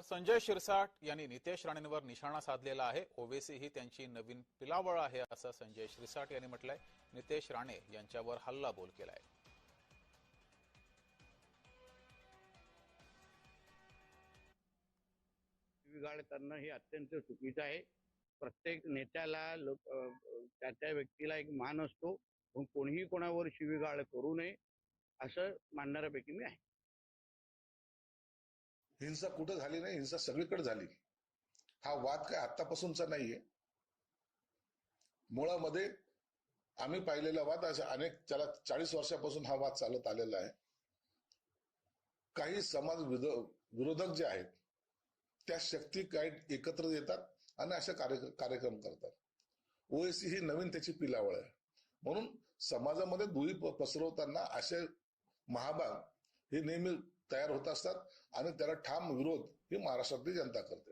संजय शिरसाट यांनी नितेश राणेंवर निशाणा साधलेला आहे. ओवेसी ही त्यांची नवीन पिलावळ आहे असं संजय शिरसाट यांनी म्हटलंय. नितेश राणे यांच्यावर हल्लाबोल केलाय. शिवीगाळ करणं हे अत्यंत चुकीचं आहे. प्रत्येक नेत्याला त्या व्यक्तीला एक मान असतो. कोणीही कोणावर शिवीगाळ करू नये असं मानणाऱ्यापैकी मी आहे. हिंसा कुठं झाली नाही, हिंसा सगळीकडे झाली. हा वाद काय आतापासूनचा नाहीये. मुळामध्ये आम्ही पाहिलेला वाद अनेक 40 वर्षापासून हा वाद चालत आलेला आहे. काही समाज विरोधक जे आहेत त्या शक्ती काही एकत्र येतात आणि अशा कार्यक्रम करतात. ओएसी ही नवीन त्याची पिलावळ आहे. म्हणून समाजामध्ये दुरी पसरवताना असे महाभाग हे नेहमी तयार होत असतात आणि त्याला ठाम विरोध ही महाराष्ट्रातली जनता करते.